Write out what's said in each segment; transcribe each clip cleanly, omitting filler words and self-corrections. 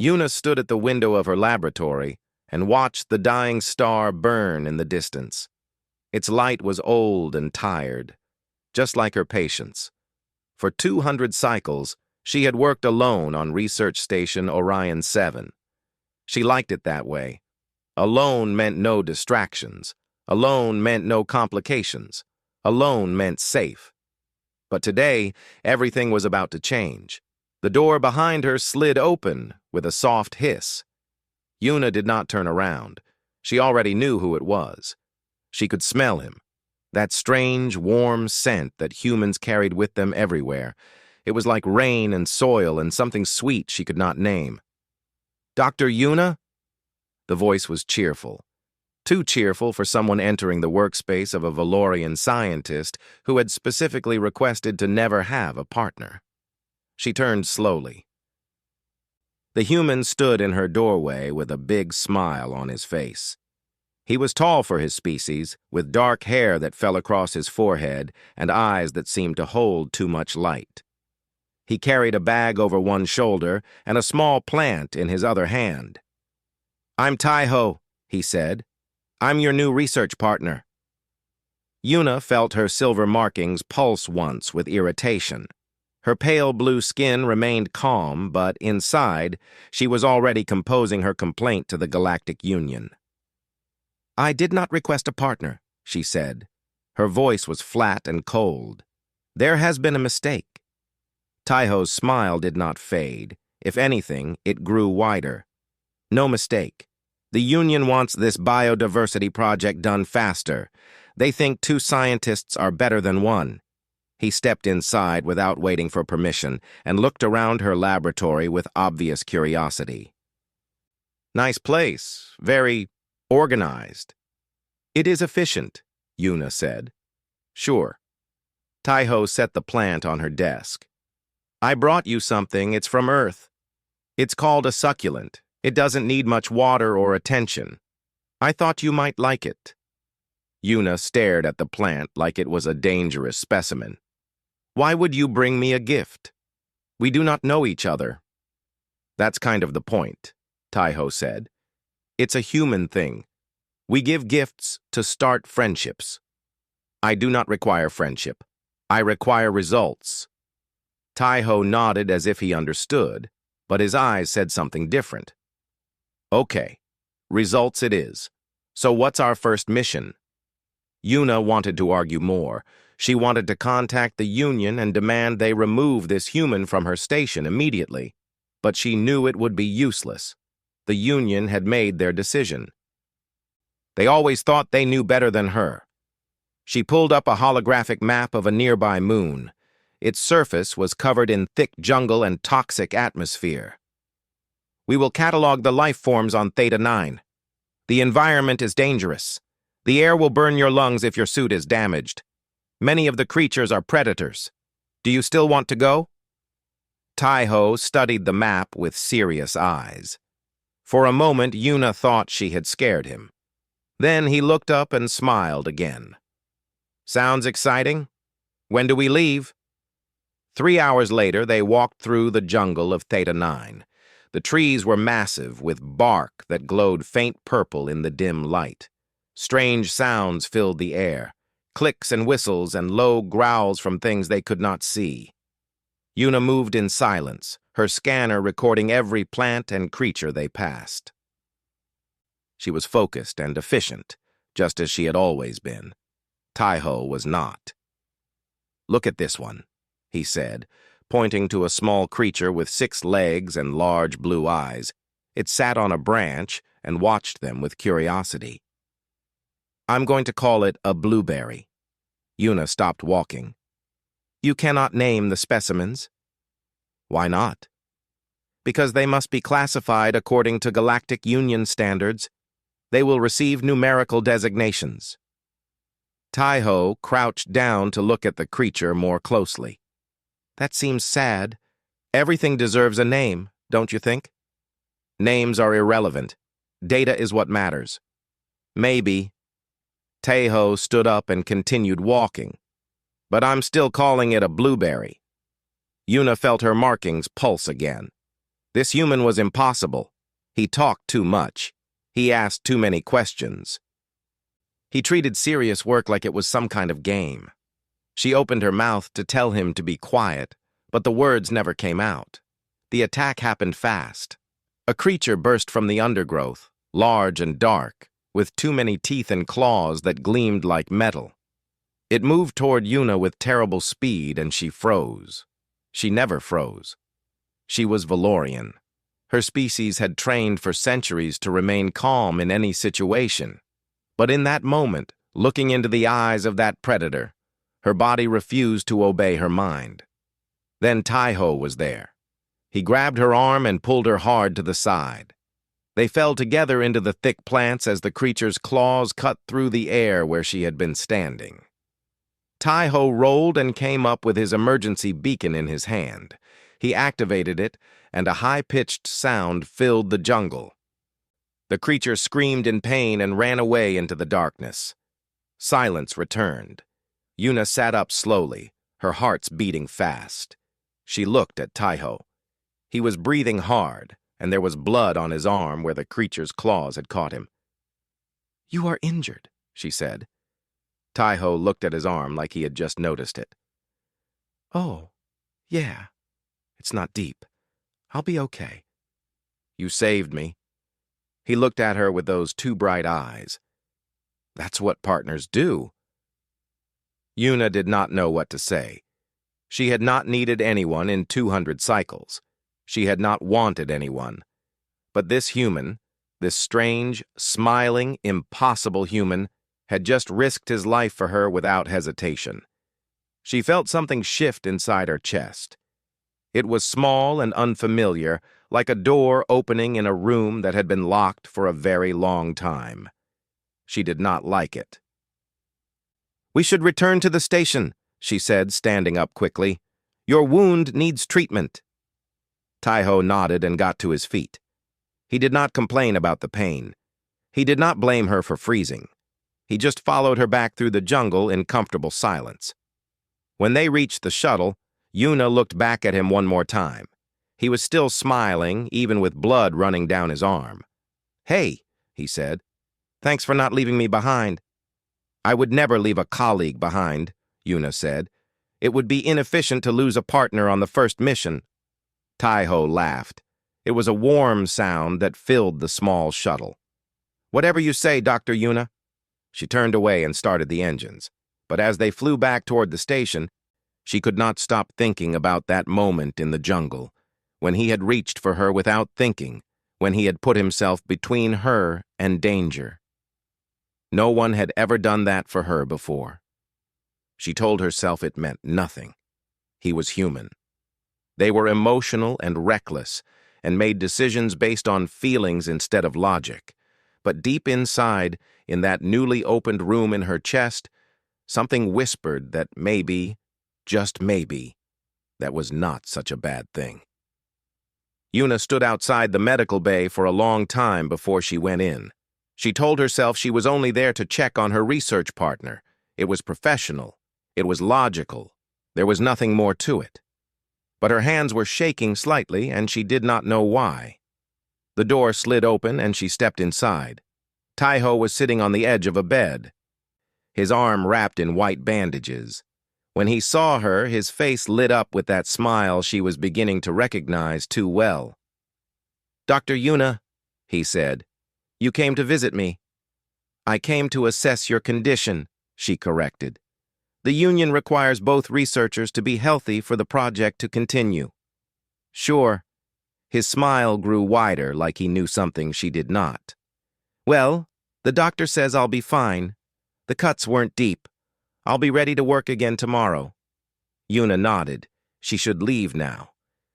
Yuna stood at the window of her laboratory and watched the dying star burn in the distance. Its light was old and tired, just like her patients. For 200 cycles, she had worked alone on Research Station Orion 7. She liked it that way. Alone meant no distractions. Alone meant no complications. Alone meant safe. But today, everything was about to change. The door behind her slid open with a soft hiss. Yuna did not turn around. She already knew who it was. She could smell him. That strange, warm scent that humans carried with them everywhere. It was like rain and soil and something sweet she could not name. "Dr. Yuna?" The voice was cheerful. Too cheerful for someone entering the workspace of a Valorian scientist who had specifically requested to never have a partner. She turned slowly. The human stood in her doorway with a big smile on his face. He was tall for his species, with dark hair that fell across his forehead and eyes that seemed to hold too much light. He carried a bag over one shoulder and a small plant in his other hand. "I'm Taiho," he said. "I'm your new research partner." Yuna felt her silver markings pulse once with irritation. Her pale blue skin remained calm, but inside, she was already composing her complaint to the Galactic Union. "I did not request a partner," she said. Her voice was flat and cold. "There has been a mistake." Taiho's smile did not fade. If anything, it grew wider. "No mistake. The Union wants this biodiversity project done faster. They think 2 scientists are better than 1. He stepped inside without waiting for permission and looked around her laboratory with obvious curiosity. "Nice place. Very organized." "It is efficient," Yuna said. "Sure." Taiho set the plant on her desk. "I brought you something. It's from Earth. It's called a succulent. It doesn't need much water or attention. I thought you might like it." Yuna stared at the plant like it was a dangerous specimen. "Why would you bring me a gift? We do not know each other." "That's kind of the point," Taiho said. "It's a human thing. We give gifts to start friendships. I do not require friendship. I require results." Taiho nodded as if he understood, but his eyes said something different. "Okay, results it is. So what's our first mission?" Yuna wanted to argue more. She wanted to contact the Union and demand they remove this human from her station immediately. But she knew it would be useless. The Union had made their decision. They always thought they knew better than her. She pulled up a holographic map of a nearby moon. Its surface was covered in thick jungle and toxic atmosphere. "We will catalog the life forms on Theta 9. The environment is dangerous. The air will burn your lungs if your suit is damaged. Many of the creatures are predators. Do you still want to go?" Taiho studied the map with serious eyes. For a moment, Yuna thought she had scared him. Then he looked up and smiled again. "Sounds exciting? When do we leave?" 3 hours later, they walked through the jungle of Theta 9. The trees were massive, with bark that glowed faint purple in the dim light. Strange sounds filled the air. Clicks and whistles and low growls from things they could not see. Yuna moved in silence, her scanner recording every plant and creature they passed. She was focused and efficient, just as she had always been. Taiho was not. "Look at this one," he said, pointing to a small creature with 6 legs and large blue eyes. It sat on a branch and watched them with curiosity. "I'm going to call it a blueberry." Yuna stopped walking. "You cannot name the specimens." "Why not?" "Because they must be classified according to Galactic Union standards. They will receive numerical designations." Taiho crouched down to look at the creature more closely. "That seems sad. Everything deserves a name, don't you think?" "Names are irrelevant. Data is what matters." "Maybe." Taiho stood up and continued walking. "But I'm still calling it a blueberry." Yuna felt her markings pulse again. This human was impossible. He talked too much. He asked too many questions. He treated serious work like it was some kind of game. She opened her mouth to tell him to be quiet, but the words never came out. The attack happened fast. A creature burst from the undergrowth, large and dark, with too many teeth and claws that gleamed like metal. It moved toward Yuna with terrible speed, and she froze. She never froze. She was Valorian. Her species had trained for centuries to remain calm in any situation. But in that moment, looking into the eyes of that predator, her body refused to obey her mind. Then Taiho was there. He grabbed her arm and pulled her hard to the side. They fell together into the thick plants as the creature's claws cut through the air where she had been standing. Taiho rolled and came up with his emergency beacon in his hand. He activated it, and a high-pitched sound filled the jungle. The creature screamed in pain and ran away into the darkness. Silence returned. Yuna sat up slowly, her heart's beating fast. She looked at Taiho. He was breathing hard, and there was blood on his arm where the creature's claws had caught him. "You are injured," she said. Taiho looked at his arm like he had just noticed it. "Oh, yeah. It's not deep. I'll be okay." "You saved me." He looked at her with those two bright eyes. "That's what partners do." Yuna did not know what to say. She had not needed anyone in 200 cycles. She had not wanted anyone. But this human, this strange, smiling, impossible human, had just risked his life for her without hesitation. She felt something shift inside her chest. It was small and unfamiliar, like a door opening in a room that had been locked for a very long time. She did not like it. "We should return to the station," she said, standing up quickly. "Your wound needs treatment." Taiho nodded and got to his feet. He did not complain about the pain. He did not blame her for freezing. He just followed her back through the jungle in comfortable silence. When they reached the shuttle, Yuna looked back at him one more time. He was still smiling, even with blood running down his arm. "Hey," he said. "Thanks for not leaving me behind." "I would never leave a colleague behind," Yuna said. "It would be inefficient to lose a partner on the first mission." Taiho laughed. It was a warm sound that filled the small shuttle. "Whatever you say, Dr. Yuna." She turned away and started the engines. But as they flew back toward the station, she could not stop thinking about that moment in the jungle, when he had reached for her without thinking, when he had put himself between her and danger. No one had ever done that for her before. She told herself it meant nothing. He was human. They were emotional and reckless, and made decisions based on feelings instead of logic. But deep inside, in that newly opened room in her chest, something whispered that maybe, just maybe, that was not such a bad thing. Yuna stood outside the medical bay for a long time before she went in. She told herself she was only there to check on her research partner. It was professional. It was logical. There was nothing more to it. But her hands were shaking slightly, and she did not know why. The door slid open, and she stepped inside. Taiho was sitting on the edge of a bed, his arm wrapped in white bandages. When he saw her, his face lit up with that smile she was beginning to recognize too well. "Dr. Yuna," he said, "you came to visit me." "I came to assess your condition," she corrected. "The Union requires both researchers to be healthy for the project to continue." "Sure." His smile grew wider, like he knew something she did not. "Well, the doctor says I'll be fine. The cuts weren't deep. I'll be ready to work again tomorrow." Yuna nodded. She should leave now.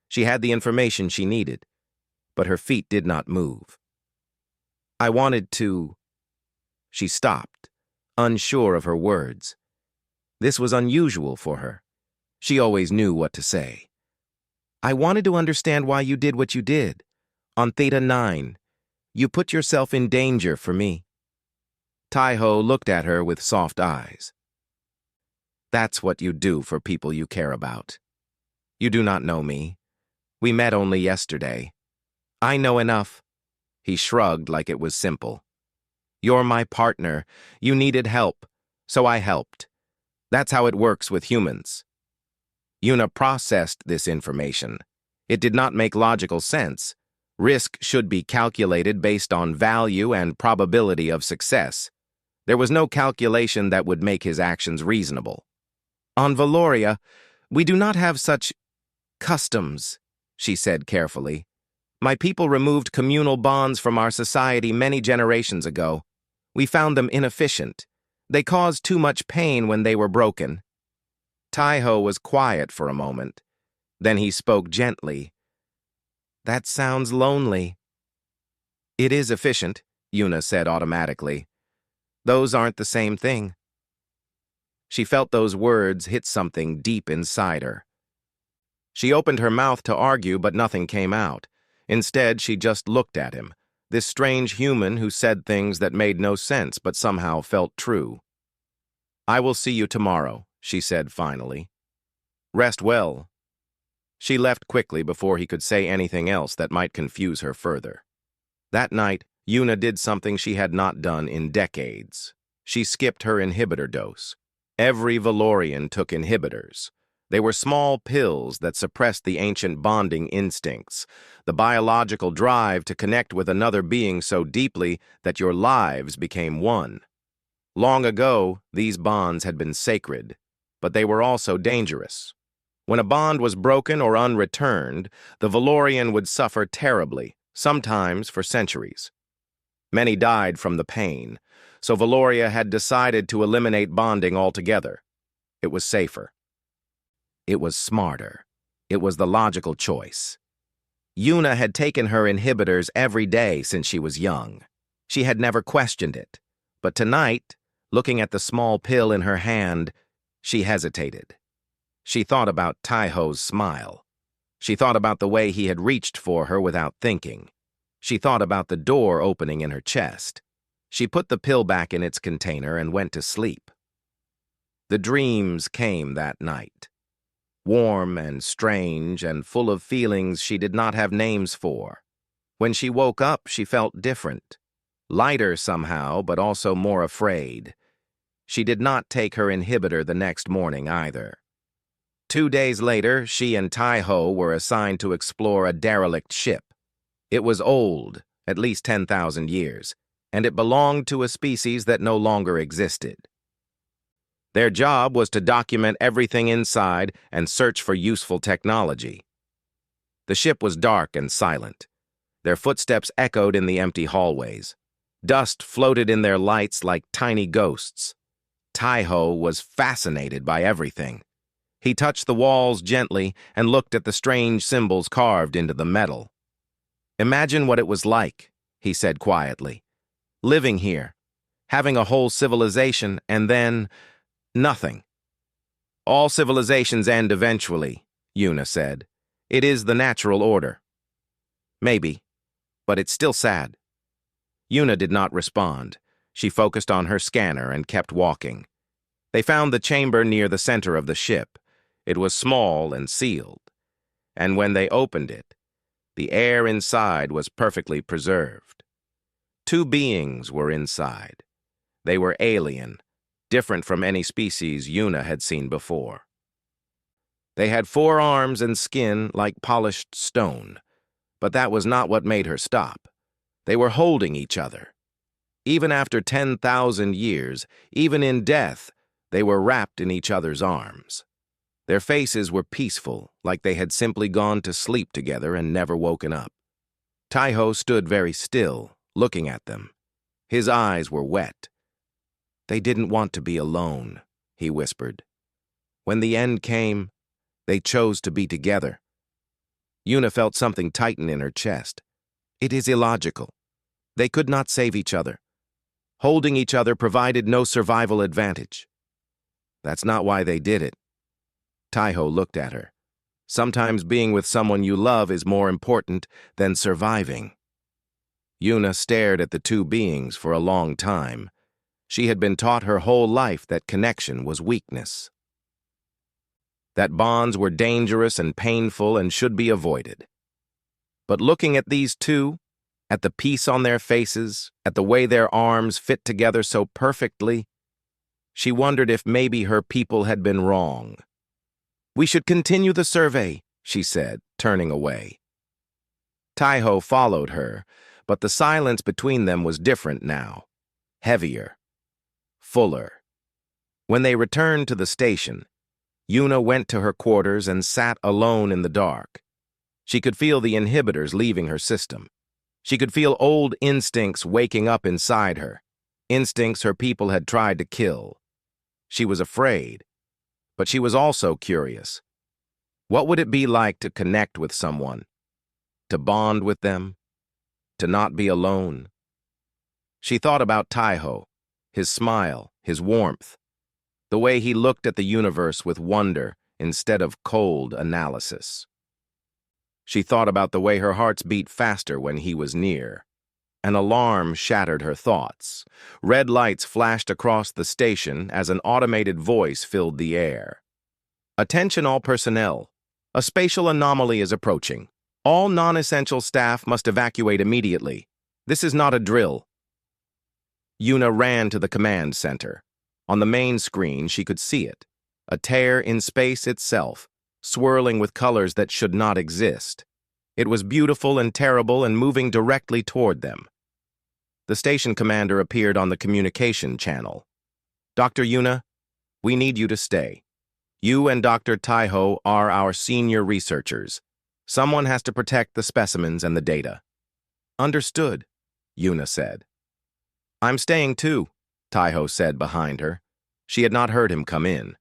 She had the information she needed, but her feet did not move. "I wanted to—" She stopped, unsure of her words. This was unusual for her. She always knew what to say. "I wanted to understand why you did what you did. On Theta 9, you put yourself in danger for me." Taiho looked at her with soft eyes. "That's what you do for people you care about. You do not know me. We met only yesterday. I know enough. He shrugged like it was simple. You're my partner. You needed help, so I helped. That's how it works with humans. Yuna processed this information. It did not make logical sense. Risk should be calculated based on value and probability of success. There was no calculation that would make his actions reasonable. On Valoria, we do not have such customs, she said carefully. My people removed communal bonds from our society many generations ago. We found them inefficient. They caused too much pain when they were broken. Taiho was quiet for a moment. Then he spoke gently. That sounds lonely. It is efficient, Yuna said automatically. Those aren't the same thing. She felt those words hit something deep inside her. She opened her mouth to argue, but nothing came out. Instead, she just looked at him, this strange human who said things that made no sense but somehow felt true. I will see you tomorrow, she said finally. Rest well. She left quickly before he could say anything else that might confuse her further. That night, Yuna did something she had not done in decades. She skipped her inhibitor dose. Every Valorian took inhibitors. They were small pills that suppressed the ancient bonding instincts, the biological drive to connect with another being so deeply that your lives became one. Long ago, these bonds had been sacred, but they were also dangerous. When a bond was broken or unreturned, the Valorian would suffer terribly, sometimes for centuries. Many died from the pain, so Valoria had decided to eliminate bonding altogether. It was safer. It was smarter. It was the logical choice. Yuna had taken her inhibitors every day since she was young. She had never questioned it. But tonight, looking at the small pill in her hand, she hesitated. She thought about Taiho's smile. She thought about the way he had reached for her without thinking. She thought about the door opening in her chest. She put the pill back in its container and went to sleep. The dreams came that night. Warm and strange and full of feelings she did not have names for. When she woke up, she felt different. Lighter somehow, but also more afraid. She did not take her inhibitor the next morning either. 2 days later, she and Taiho were assigned to explore a derelict ship. It was old, at least 10,000 years, and it belonged to a species that no longer existed. Their job was to document everything inside and search for useful technology. The ship was dark and silent. Their footsteps echoed in the empty hallways. Dust floated in their lights like tiny ghosts. Taiho was fascinated by everything. He touched the walls gently and looked at the strange symbols carved into the metal. Imagine what it was like, he said quietly. Living here, having a whole civilization, and then nothing. All civilizations end eventually, Yuna said. It is the natural order. Maybe, but it's still sad. Yuna did not respond. She focused on her scanner and kept walking. They found the chamber near the center of the ship. It was small and sealed, and when they opened it, the air inside was perfectly preserved. 2 beings were inside. They were alien, different from any species Yuna had seen before. They had 4 arms and skin like polished stone, but that was not what made her stop. They were holding each other. Even after 10,000 years, even in death, they were wrapped in each other's arms. Their faces were peaceful, like they had simply gone to sleep together and never woken up. Taiho stood very still, looking at them. His eyes were wet. They didn't want to be alone, he whispered. When the end came, they chose to be together. Yuna felt something tighten in her chest. It is illogical. They could not save each other. Holding each other provided no survival advantage. That's not why they did it. Taiho looked at her. Sometimes being with someone you love is more important than surviving. Yuna stared at the 2 beings for a long time. She had been taught her whole life that connection was weakness. That bonds were dangerous and painful and should be avoided. But looking at these two, at the peace on their faces, at the way their arms fit together so perfectly, she wondered if maybe her people had been wrong. "We should continue the survey," she said, turning away. Taiho followed her, but the silence between them was different now, heavier, fuller. When they returned to the station, Yuna went to her quarters and sat alone in the dark. She could feel the inhibitors leaving her system. She could feel old instincts waking up inside her, instincts her people had tried to kill. She was afraid, but she was also curious. What would it be like to connect with someone, to bond with them, to not be alone? She thought about Taiho, his smile, his warmth, the way he looked at the universe with wonder instead of cold analysis. She thought about the way her hearts beat faster when he was near. An alarm shattered her thoughts. Red lights flashed across the station as an automated voice filled the air. "Attention all personnel. A spatial anomaly is approaching. All non-essential staff must evacuate immediately. This is not a drill." Yuna ran to the command center. On the main screen, she could see it. A tear in space itself, swirling with colors that should not exist. It was beautiful and terrible and moving directly toward them. The station commander appeared on the communication channel. "Dr. Yuna, we need you to stay. You and Dr. Taiho are our senior researchers. Someone has to protect the specimens and the data." "Understood," Yuna said. "I'm staying too," Taiho said behind her. She had not heard him come in.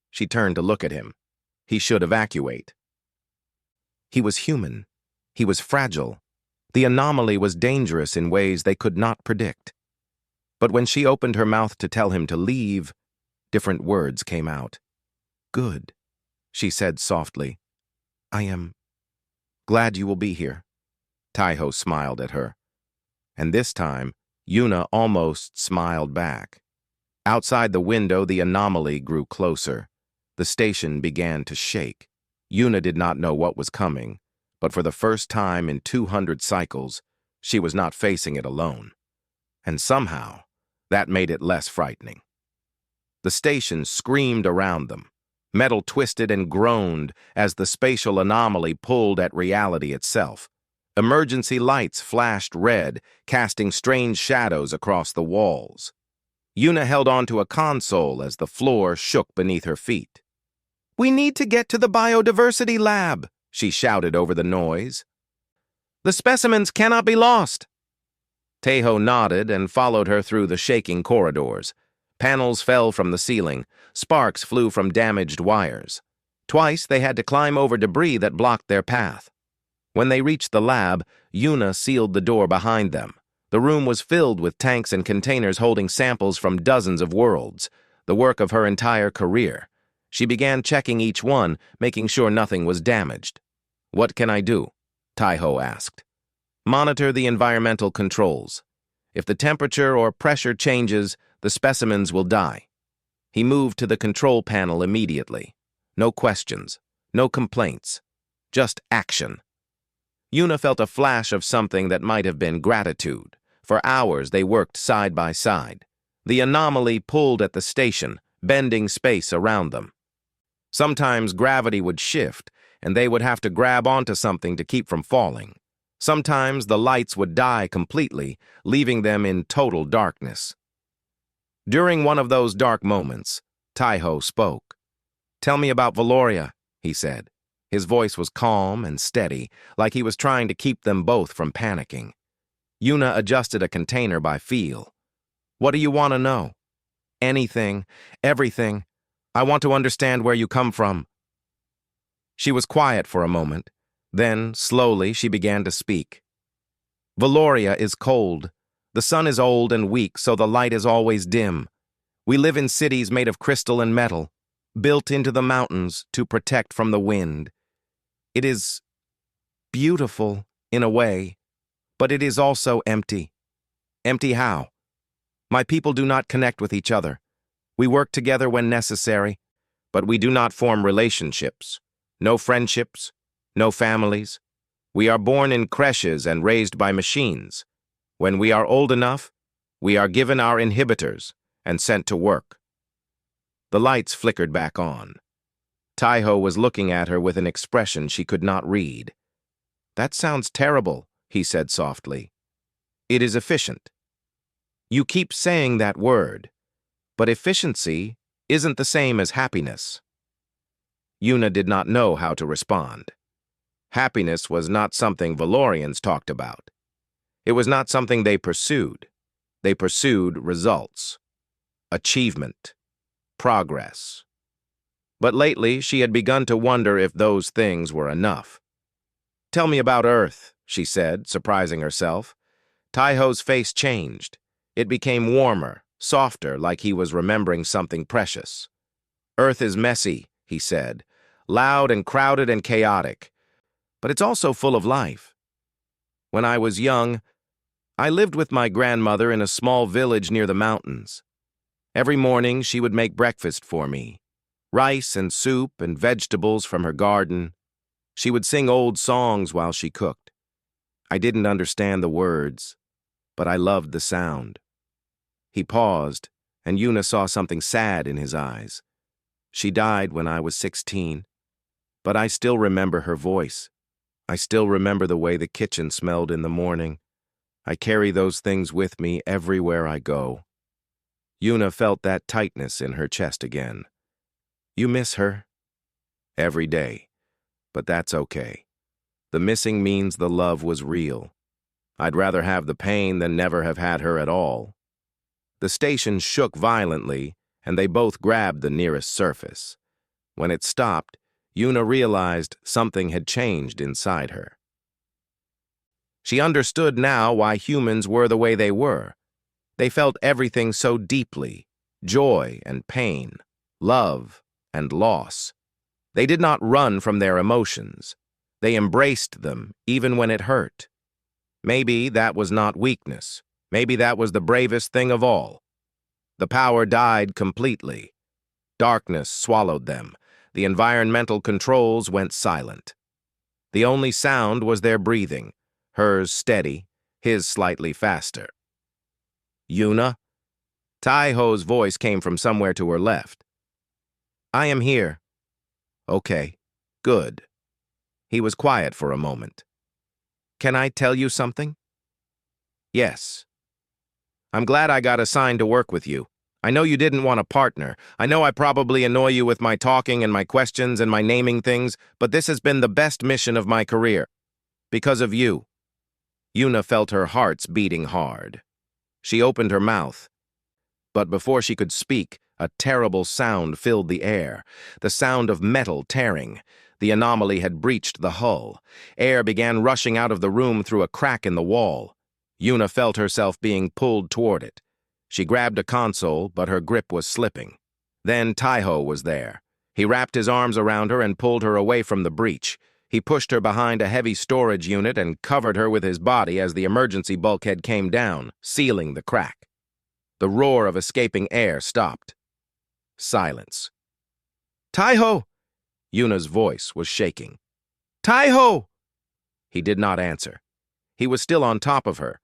She turned to look at him. He should evacuate. He was human. He was fragile. The anomaly was dangerous in ways they could not predict. But when she opened her mouth to tell him to leave, different words came out. "Good," she said softly. "I am glad you will be here." Taiho smiled at her. And this time, Yuna almost smiled back. Outside the window, the anomaly grew closer. The station began to shake. Yuna did not know what was coming, but for the first time in 200 cycles, she was not facing it alone. And somehow, that made it less frightening. The station screamed around them. Metal twisted and groaned as the spatial anomaly pulled at reality itself. Emergency lights flashed red, casting strange shadows across the walls. Yuna held onto a console as the floor shook beneath her feet. "We need to get to the biodiversity lab," she shouted over the noise. "The specimens cannot be lost." Taiho nodded and followed her through the shaking corridors. Panels fell from the ceiling. Sparks flew from damaged wires. Twice they had to climb over debris that blocked their path. When they reached the lab, Yuna sealed the door behind them. The room was filled with tanks and containers holding samples from dozens of worlds, the work of her entire career. She began checking each one, making sure nothing was damaged. "What can I do?" Taiho asked. "Monitor the environmental controls. If the temperature or pressure changes, the specimens will die." He moved to the control panel immediately. No questions, no complaints, just action. Yuna felt a flash of something that might have been gratitude. For hours they worked side by side. The anomaly pulled at the station, bending space around them. Sometimes gravity would shift, and they would have to grab onto something to keep from falling. Sometimes the lights would die completely, leaving them in total darkness. During one of those dark moments, Taiho spoke. "Tell me about Valoria," he said. His voice was calm and steady, like he was trying to keep them both from panicking. Yuna adjusted a container by feel. "What do you want to know?" "Anything, everything. I want to understand where you come from." She was quiet for a moment. Then, slowly, she began to speak. "Valoria is cold. The sun is old and weak, so the light is always dim. We live in cities made of crystal and metal, built into the mountains to protect from the wind. It is beautiful, in a way, but it is also empty." "Empty how?" "My people do not connect with each other. We work together when necessary, but we do not form relationships. No friendships, no families. We are born in creches and raised by machines. When we are old enough, we are given our inhibitors and sent to work. The lights flickered back on. Taiho was looking at her with an expression she could not read. "That sounds terrible," he said softly. "It is efficient. You keep saying that word, but efficiency isn't the same as happiness." Yuna did not know how to respond. Happiness was not something Valorians talked about. It was not something they pursued. They pursued results, achievement, progress. But lately, she had begun to wonder if those things were enough. "Tell me about Earth," she said, surprising herself. Taiho's face changed. It became warmer, softer, like he was remembering something precious. "Earth is messy," he said, "loud and crowded and chaotic. But it's also full of life. When I was young, I lived with my grandmother in a small village near the mountains. Every morning, she would make breakfast for me. Rice and soup and vegetables from her garden. She would sing old songs while she cooked. I didn't understand the words, but I loved the sound." He paused, and Yuna saw something sad in his eyes. "She died when I was 16, but I still remember her voice. I still remember the way the kitchen smelled in the morning. I carry those things with me everywhere I go." Yuna felt that tightness in her chest again. "You miss her?" "Every day. But that's okay. The missing means the love was real. I'd rather have the pain than never have had her at all." The station shook violently, and they both grabbed the nearest surface. When it stopped, Yuna realized something had changed inside her. She understood now why humans were the way they were. They felt everything so deeply: joy and pain, love and loss. They did not run from their emotions. They embraced them, even when it hurt. Maybe that was not weakness. Maybe that was the bravest thing of all. The power died completely. Darkness swallowed them. The environmental controls went silent. The only sound was their breathing, hers steady, his slightly faster. "Yuna?" Taiho's voice came from somewhere to her left. "I am here." "Okay, good." He was quiet for a moment. "Can I tell you something?" "Yes." "I'm glad I got assigned to work with you. I know you didn't want a partner. I know I probably annoy you with my talking and my questions and my naming things, but this has been the best mission of my career. Because of you." Yuna felt her heart's beating hard. She opened her mouth, but before she could speak, a terrible sound filled the air, the sound of metal tearing. The anomaly had breached the hull. Air began rushing out of the room through a crack in the wall. Yuna felt herself being pulled toward it. She grabbed a console, but her grip was slipping. Then Taiho was there. He wrapped his arms around her and pulled her away from the breach. He pushed her behind a heavy storage unit and covered her with his body as the emergency bulkhead came down, sealing the crack. The roar of escaping air stopped. Silence. "Taiho!" Yuna's voice was shaking. "Taiho!" He did not answer. He was still on top of her,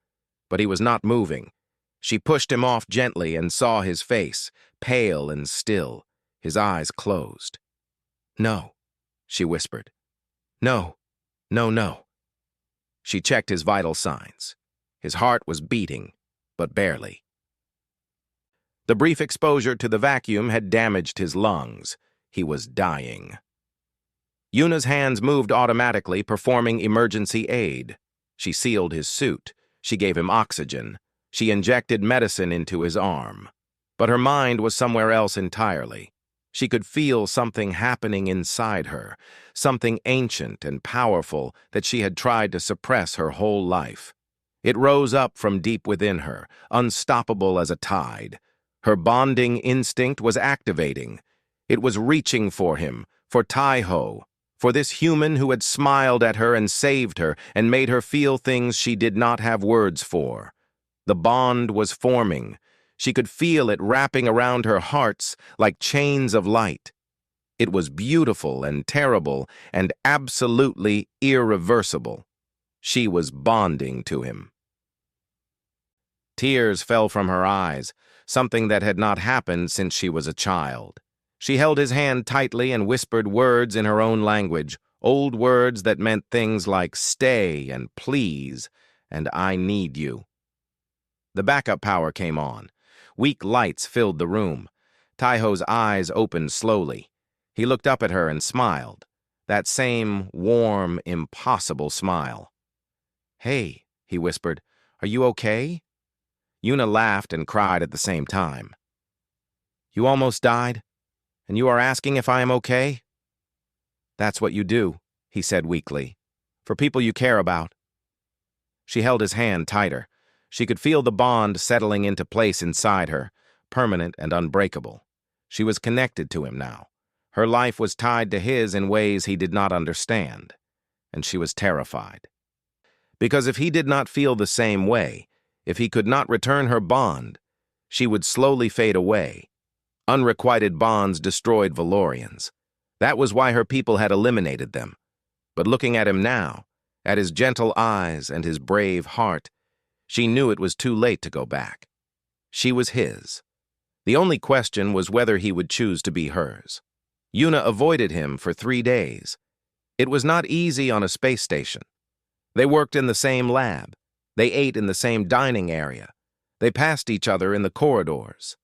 but he was not moving. She pushed him off gently and saw his face, pale and still, his eyes closed. "No," she whispered. "No, no, no." She checked his vital signs. His heart was beating, but barely. The brief exposure to the vacuum had damaged his lungs. He was dying. Yuna's hands moved automatically, performing emergency aid. She sealed his suit. She gave him oxygen. She injected medicine into his arm. But her mind was somewhere else entirely. She could feel something happening inside her, something ancient and powerful that she had tried to suppress her whole life. It rose up from deep within her, unstoppable as a tide. Her bonding instinct was activating. It was reaching for him, for Taiho, for this human who had smiled at her and saved her and made her feel things she did not have words for. The bond was forming. She could feel it wrapping around her hearts like chains of light. It was beautiful and terrible and absolutely irreversible. She was bonding to him. Tears fell from her eyes, something that had not happened since she was a child. She held his hand tightly and whispered words in her own language, old words that meant things like stay and please and I need you. The backup power came on. Weak lights filled the room. Taiho's eyes opened slowly. He looked up at her and smiled. That same warm, impossible smile. "Hey," he whispered, "are you okay?" Yuna laughed and cried at the same time. "You almost died? And you are asking if I am okay?" "That's what you do," he said weakly, "for people you care about." She held his hand tighter. She could feel the bond settling into place inside her, permanent and unbreakable. She was connected to him now. Her life was tied to his in ways he did not understand, and she was terrified. Because if he did not feel the same way, if he could not return her bond, she would slowly fade away. Unrequited bonds destroyed Valorians. That was why her people had eliminated them. But looking at him now, at his gentle eyes and his brave heart, she knew it was too late to go back. She was his. The only question was whether he would choose to be hers. Yuna avoided him for 3 days. It was not easy on a space station. They worked in the same lab. They ate in the same dining area. They passed each other in the corridors.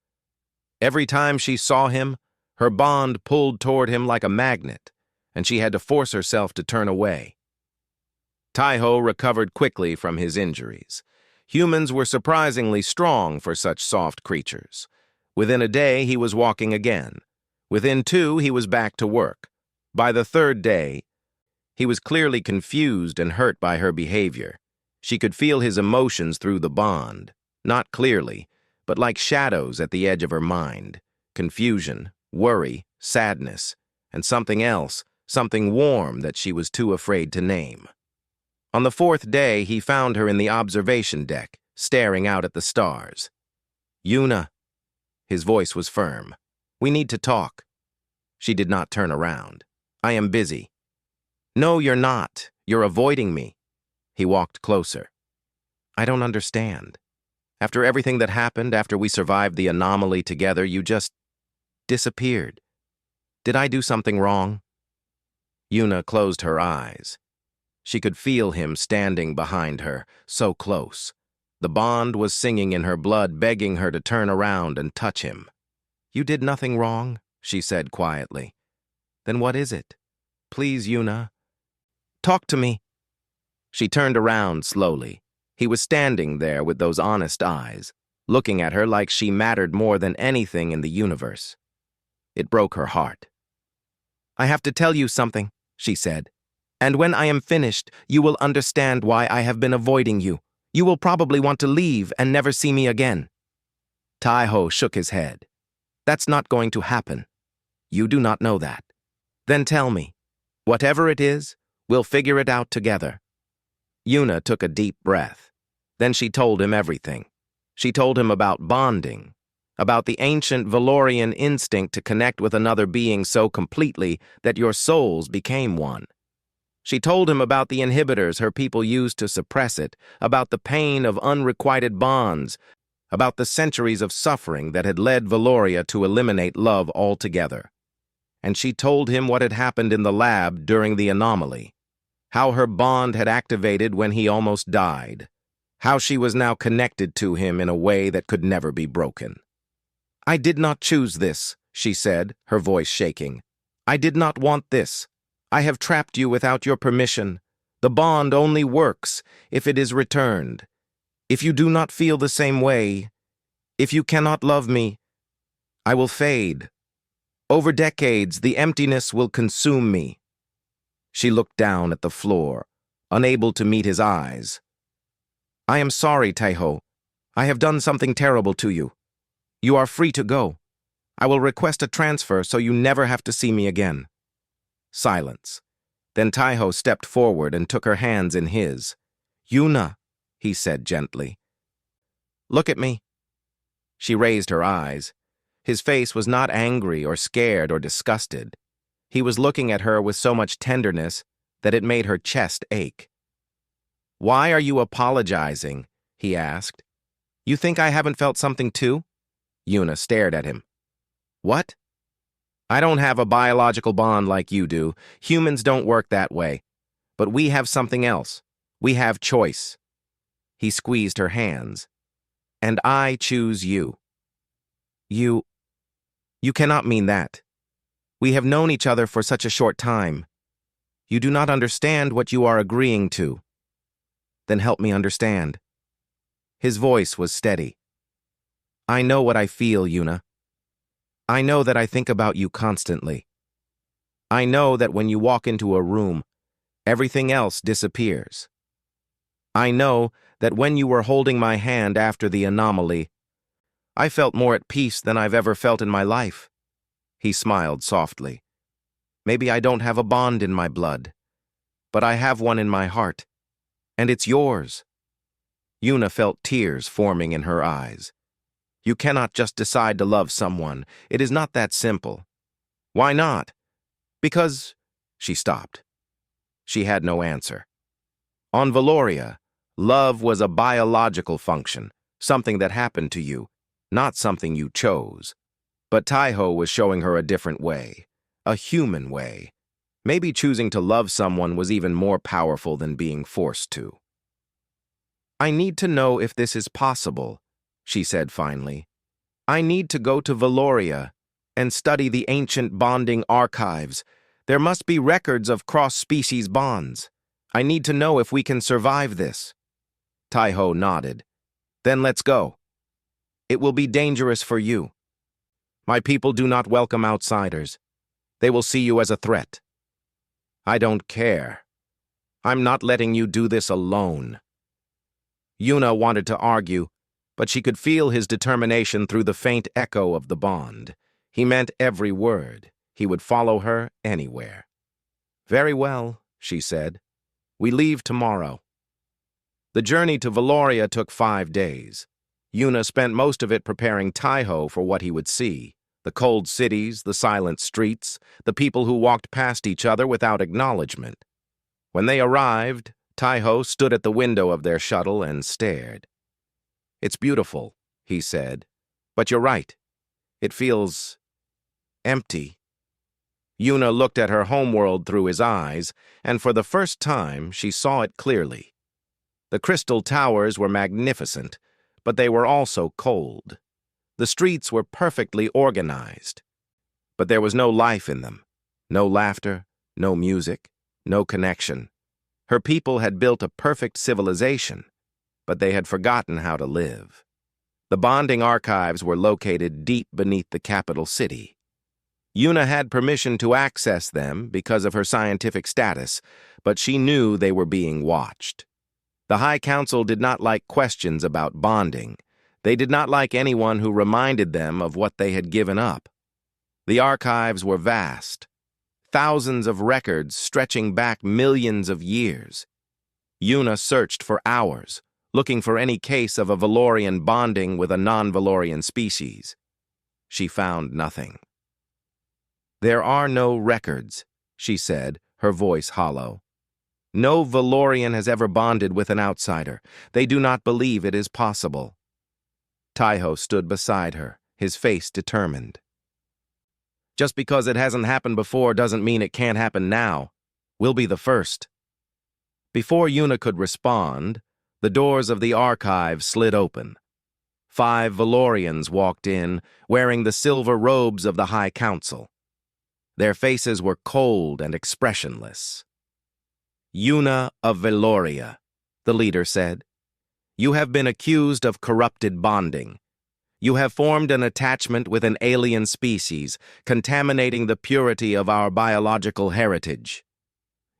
Every time she saw him, her bond pulled toward him like a magnet, and she had to force herself to turn away. Taiho recovered quickly from his injuries. Humans were surprisingly strong for such soft creatures. Within a day, he was walking again. Within 2, he was back to work. By the 3rd day, he was clearly confused and hurt by her behavior. She could feel his emotions through the bond, not clearly, but like shadows at the edge of her mind. Confusion, worry, sadness, and something else, something warm that she was too afraid to name. On the 4th day, he found her in the observation deck, staring out at the stars. "Yuna." His voice was firm. "We need to talk." She did not turn around. "I am busy." "No, you're not. You're avoiding me." He walked closer. "I don't understand. After everything that happened, after we survived the anomaly together, you just disappeared. Did I do something wrong?" Yuna closed her eyes. She could feel him standing behind her, so close. The bond was singing in her blood, begging her to turn around and touch him. "You did nothing wrong," she said quietly. "Then what is it? Please, Yuna. Talk to me." She turned around slowly. He was standing there with those honest eyes, looking at her like she mattered more than anything in the universe. It broke her heart. "I have to tell you something," she said. "And when I am finished, you will understand why I have been avoiding you. You will probably want to leave and never see me again." Taiho shook his head. "That's not going to happen. You do not know that. Then tell me. Whatever it is, we'll figure it out together." Yuna took a deep breath. Then she told him everything. She told him about bonding, about the ancient Valorian instinct to connect with another being so completely that your souls became one. She told him about the inhibitors her people used to suppress it, about the pain of unrequited bonds, about the centuries of suffering that had led Valoria to eliminate love altogether. And she told him what had happened in the lab during the anomaly, how her bond had activated when he almost died, how she was now connected to him in a way that could never be broken. "I did not choose this," she said, her voice shaking. "I did not want this. I have trapped you without your permission. The bond only works if it is returned. If you do not feel the same way, if you cannot love me, I will fade. Over decades, the emptiness will consume me." She looked down at the floor, unable to meet his eyes. "I am sorry, Taiho. I have done something terrible to you. You are free to go. I will request a transfer so you never have to see me again." Silence. Then Taiho stepped forward and took her hands in his. "Yuna," he said gently. "Look at me." She raised her eyes. His face was not angry or scared or disgusted. He was looking at her with so much tenderness that it made her chest ache. Why are you apologizing? He asked. You think I haven't felt something too? Yuna stared at him. What? I don't have a biological bond like you do. Humans don't work that way. But we have something else. We have choice. He squeezed her hands. And I choose you. You cannot mean that. We have known each other for such a short time. You do not understand what you are agreeing to. Then help me understand. His voice was steady. I know what I feel, Yuna. I know that I think about you constantly. I know that when you walk into a room, everything else disappears. I know that when you were holding my hand after the anomaly, I felt more at peace than I've ever felt in my life. He smiled softly. Maybe I don't have a bond in my blood, but I have one in my heart, and it's yours. Yuna felt tears forming in her eyes. You cannot just decide to love someone. It is not that simple. Why not? Because... She stopped. She had no answer. On Valoria, love was a biological function, something that happened to you, not something you chose. But Taiho was showing her a different way, a human way. Maybe choosing to love someone was even more powerful than being forced to. I need to know if this is possible, she said finally. I need to go to Valoria and study the ancient bonding archives. There must be records of cross-species bonds. I need to know if we can survive this. Taiho nodded. Then let's go. It will be dangerous for you. My people do not welcome outsiders. They will see you as a threat. I don't care. I'm not letting you do this alone. Yuna wanted to argue, but she could feel his determination through the faint echo of the bond. He meant every word. He would follow her anywhere. Very well, she said. We leave tomorrow. The journey to Valoria took 5 days. Yuna spent most of it preparing Taiho for what he would see. The cold cities, the silent streets, the people who walked past each other without acknowledgement. When they arrived, Taiho stood at the window of their shuttle and stared. It's beautiful, he said, but you're right. It feels empty. Yuna looked at her homeworld through his eyes, and for the first time she saw it clearly. The crystal towers were magnificent, but they were also cold. The streets were perfectly organized, but there was no life in them. No laughter, no music, no connection. Her people had built a perfect civilization, but they had forgotten how to live. The bonding archives were located deep beneath the capital city. Yuna had permission to access them because of her scientific status, but she knew they were being watched. The High Council did not like questions about bonding. They did not like anyone who reminded them of what they had given up. The archives were vast, thousands of records stretching back millions of years. Yuna searched for hours, looking for any case of a Valorian bonding with a non-Valorian species. She found nothing. There are no records, she said, her voice hollow. No Valorian has ever bonded with an outsider. They do not believe it is possible. Taiho stood beside her, his face determined. Just because it hasn't happened before doesn't mean it can't happen now. We'll be the first. Before Yuna could respond, the doors of the archive slid open. 5 Valorians walked in, wearing the silver robes of the High Council. Their faces were cold and expressionless. Yuna of Valoria, the leader said. You have been accused of corrupted bonding. You have formed an attachment with an alien species, contaminating the purity of our biological heritage.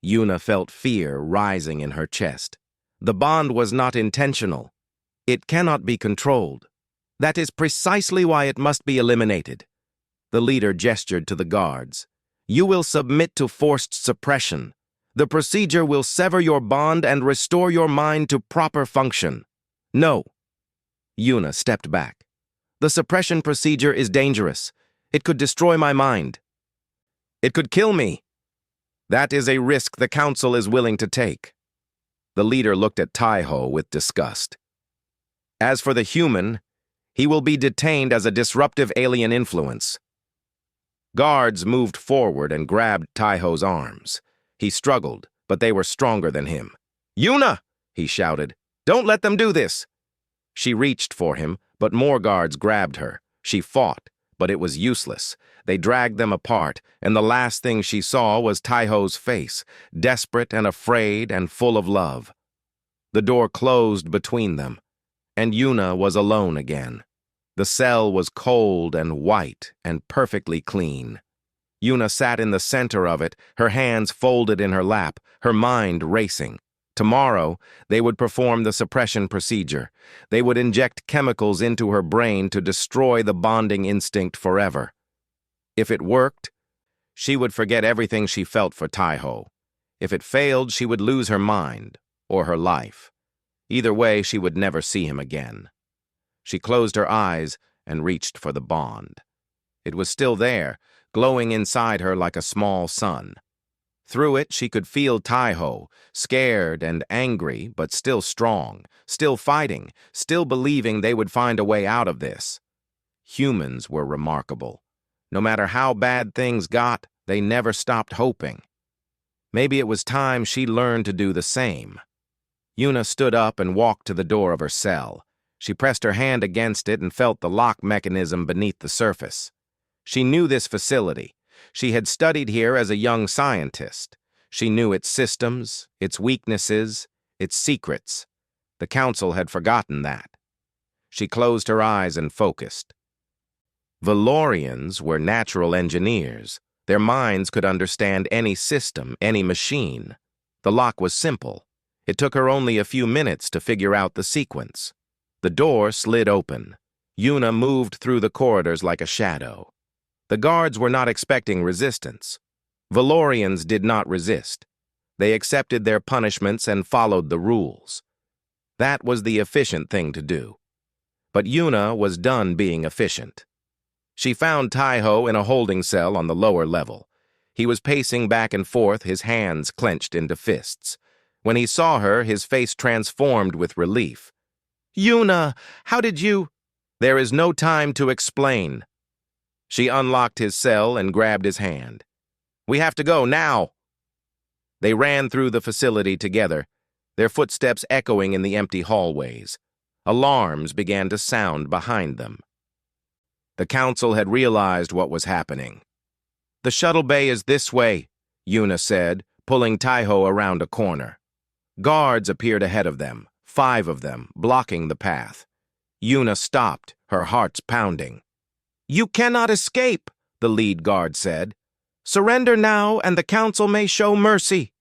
Yuna felt fear rising in her chest. The bond was not intentional. It cannot be controlled. That is precisely why it must be eliminated. The leader gestured to the guards. You will submit to forced suppression. The procedure will sever your bond and restore your mind to proper function. No. Yuna stepped back. The suppression procedure is dangerous. It could destroy my mind. It could kill me. That is a risk the Council is willing to take. The leader looked at Taiho with disgust. As for the human, he will be detained as a disruptive alien influence. Guards moved forward and grabbed Taiho's arms. He struggled, but they were stronger than him. "Yuna!" he shouted. "Don't let them do this!" She reached for him, but more guards grabbed her. She fought, but it was useless. They dragged them apart, and the last thing she saw was Taiho's face, desperate and afraid and full of love. The door closed between them, and Yuna was alone again. The cell was cold and white and perfectly clean. Yuna sat in the center of it, her hands folded in her lap, her mind racing. Tomorrow, they would perform the suppression procedure. They would inject chemicals into her brain to destroy the bonding instinct forever. If it worked, she would forget everything she felt for Taiho. If it failed, she would lose her mind or her life. Either way, she would never see him again. She closed her eyes and reached for the bond. It was still there, glowing inside her like a small sun. Through it, she could feel Taiho, scared and angry, but still strong, still fighting, still believing they would find a way out of this. Humans were remarkable. No matter how bad things got, they never stopped hoping. Maybe it was time she learned to do the same. Yuna stood up and walked to the door of her cell. She pressed her hand against it and felt the lock mechanism beneath the surface. She knew this facility. She had studied here as a young scientist. She knew its systems, its weaknesses, its secrets. The council had forgotten that. She closed her eyes and focused. Valorians were natural engineers. Their minds could understand any system, any machine. The lock was simple. It took her only a few minutes to figure out the sequence. The door slid open. Yuna moved through the corridors like a shadow. The guards were not expecting resistance. Valorians did not resist. They accepted their punishments and followed the rules. That was the efficient thing to do. But Yuna was done being efficient. She found Taiho in a holding cell on the lower level. He was pacing back and forth, his hands clenched into fists. When he saw her, his face transformed with relief. "Yuna, how did you—" "There is no time to explain." She unlocked his cell and grabbed his hand. "We have to go now." They ran through the facility together, their footsteps echoing in the empty hallways. Alarms began to sound behind them. The council had realized what was happening. "The shuttle bay is this way," Yuna said, pulling Taiho around a corner. Guards appeared ahead of them, 5 of them, blocking the path. Yuna stopped, her heart's pounding. "You cannot escape," the lead guard said. "Surrender now, and the council may show mercy."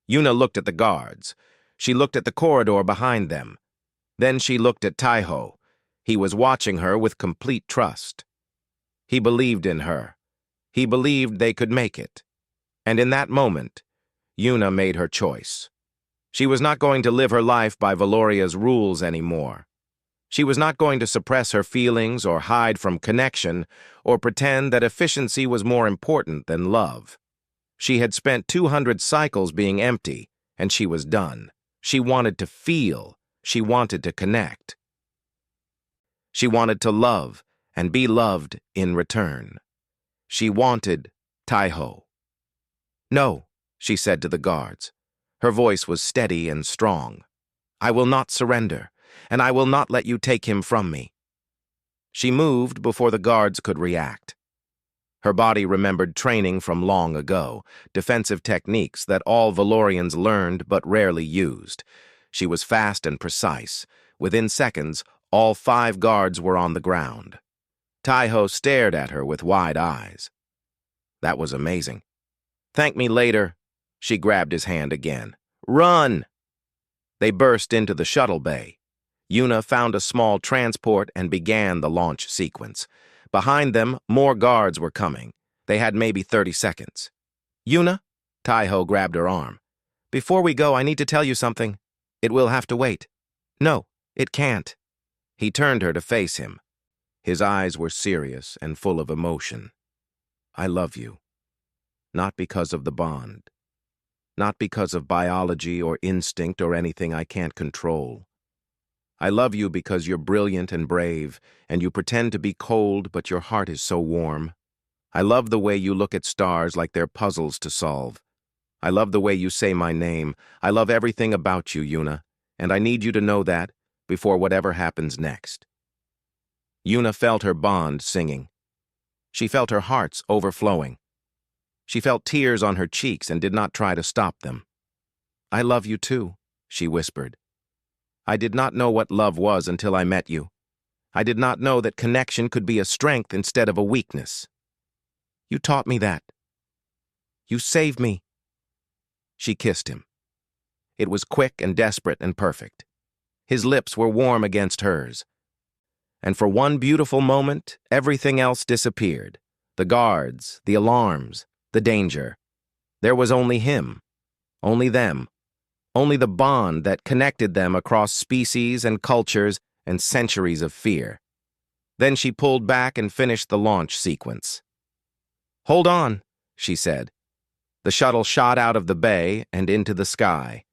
Yuna looked at the guards. She looked at the corridor behind them. Then she looked at Taiho. He was watching her with complete trust. He believed in her. He believed they could make it. And in that moment, Yuna made her choice. She was not going to live her life by Valoria's rules anymore. She was not going to suppress her feelings or hide from connection or pretend that efficiency was more important than love. She had spent 200 cycles being empty, and she was done. She wanted to feel. She wanted to connect. She wanted to love and be loved in return. She wanted Taiho. "No," she said to the guards. Her voice was steady and strong. "I will not surrender, and I will not let you take him from me." She moved before the guards could react. Her body remembered training from long ago, defensive techniques that all Valorians learned but rarely used. She was fast and precise. Within seconds, all 5 guards were on the ground. Taiho stared at her with wide eyes. That was amazing. "Thank me later." She grabbed his hand again. "Run!" They burst into the shuttle bay. Yuna found a small transport and began the launch sequence. Behind them, more guards were coming. They had maybe 30 seconds. "Yuna?" Taiho grabbed her arm. "Before we go, I need to tell you something. It will have to wait." "No, it can't." He turned her to face him. His eyes were serious and full of emotion. "I love you. Not because of the bond. not because of biology or instinct or anything I can't control. I love you because you're brilliant and brave, and you pretend to be cold, but your heart is so warm. I love the way you look at stars like they're puzzles to solve. I love the way you say my name. I love everything about you, Yuna, and I need you to know that before whatever happens next. Yuna felt her bond singing. She felt her hearts overflowing. She felt tears on her cheeks and did not try to stop them. I love you too, she whispered. I did not know what love was until I met you. I did not know that connection could be a strength instead of a weakness. You taught me that. You saved me. She kissed him. It was quick and desperate and perfect. His lips were warm against hers. And for one beautiful moment, everything else disappeared. The guards, the alarms, the danger. There was only him, only them, only the bond that connected them across species and cultures and centuries of fear. Then she pulled back and finished the launch sequence. Hold on, she said. The shuttle shot out of the bay and into the sky.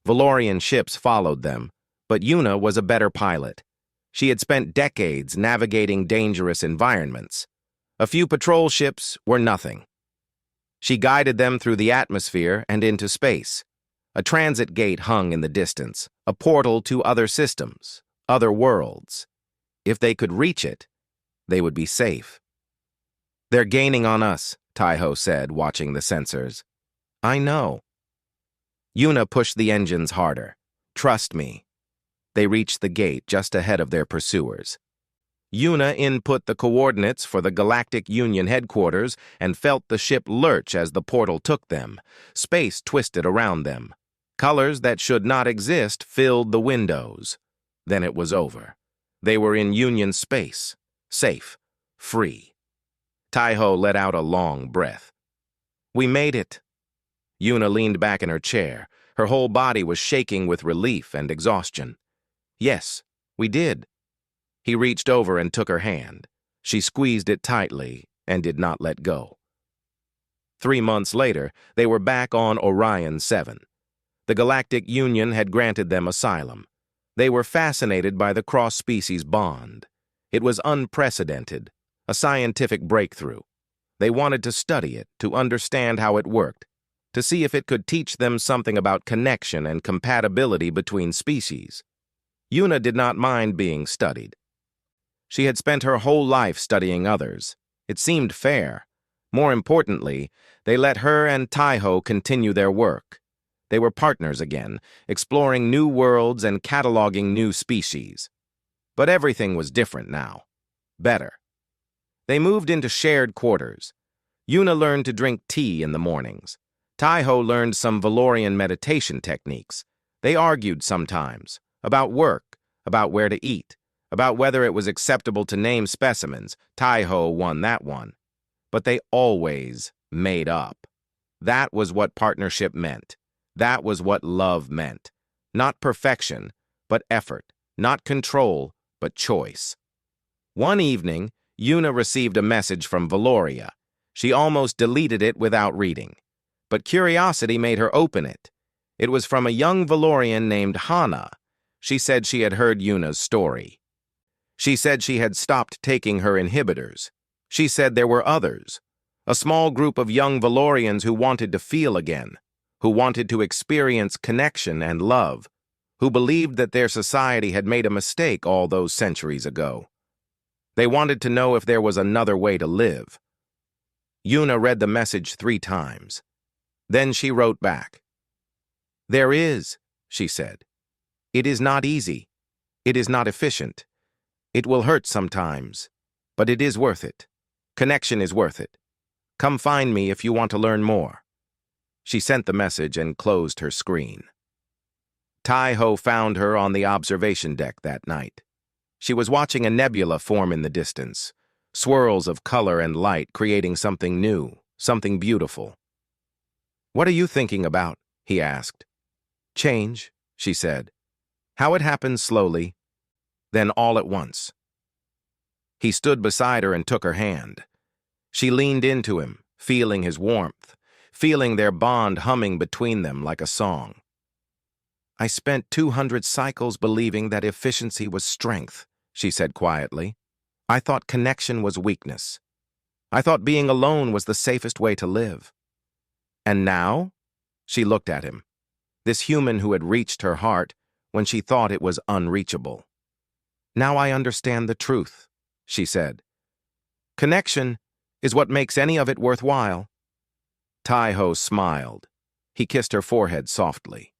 Valorian ships followed them, but Yuna was a better pilot. She had spent decades navigating dangerous environments. A few patrol ships were nothing. She guided them through the atmosphere and into space. A transit gate hung in the distance, a portal to other systems, other worlds. If they could reach it, they would be safe. They're gaining on us, Taiho said, watching the sensors. I know. Yuna pushed the engines harder. Trust me. They reached the gate just ahead of their pursuers. Yuna input the coordinates for the Galactic Union headquarters and felt the ship lurch as the portal took them. Space twisted around them. Colors that should not exist filled the windows. Then it was over. They were in Union space, safe, free. Taiho let out a long breath. We made it. Yuna leaned back in her chair. Her whole body was shaking with relief and exhaustion. Yes, we did. He reached over and took her hand. She squeezed it tightly and did not let go. 3 months later, they were back on Orion 7. The Galactic Union had granted them asylum. They were fascinated by the cross-species bond. It was unprecedented, a scientific breakthrough. They wanted to study it, to understand how it worked, to see if it could teach them something about connection and compatibility between species. Yuna did not mind being studied. She had spent her whole life studying others. It seemed fair. More importantly, they let her and Taiho continue their work. They were partners again, exploring new worlds and cataloging new species. But everything was different now. Better. They moved into shared quarters. Yuna learned to drink tea in the mornings. Taiho learned some Valorian meditation techniques. They argued sometimes, about work, about where to eat, about whether it was acceptable to name specimens. Taiho won that one. But they always made up. That was what partnership meant. That was what love meant. Not perfection, but effort. Not control, but choice. One evening, Yuna received a message from Valoria. She almost deleted it without reading. But curiosity made her open it. It was from a young Valorian named Hana. She said she had heard Yuna's story. She said she had stopped taking her inhibitors. She said there were others. A small group of young Valorians who wanted to feel again, who wanted to experience connection and love, who believed that their society had made a mistake all those centuries ago. They wanted to know if there was another way to live. Yuna read the message 3 times. Then she wrote back. There is, she said. It is not easy. It is not efficient. It will hurt sometimes, but it is worth it. Connection is worth it. Come find me if you want to learn more. She sent the message and closed her screen. Taiho found her on the observation deck that night. She was watching a nebula form in the distance, swirls of color and light creating something new, something beautiful. What are you thinking about? He asked. Change, she said. How it happens slowly, then all at once. He stood beside her and took her hand. She leaned into him, feeling his warmth, feeling their bond humming between them like a song. "I spent 200 cycles believing that efficiency was strength," she said quietly. "I thought connection was weakness. I thought being alone was the safest way to live. And now?" She looked at him, this human who had reached her heart when she thought it was unreachable. "Now I understand the truth," she said. "Connection is what makes any of it worthwhile." Tai-Ho smiled. He kissed her forehead softly.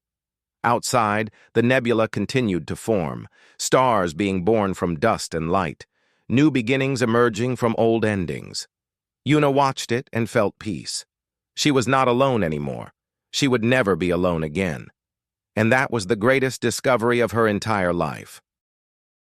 Outside, the nebula continued to form, stars being born from dust and light, new beginnings emerging from old endings. Yuna watched it and felt peace. She was not alone anymore. She would never be alone again. And that was the greatest discovery of her entire life.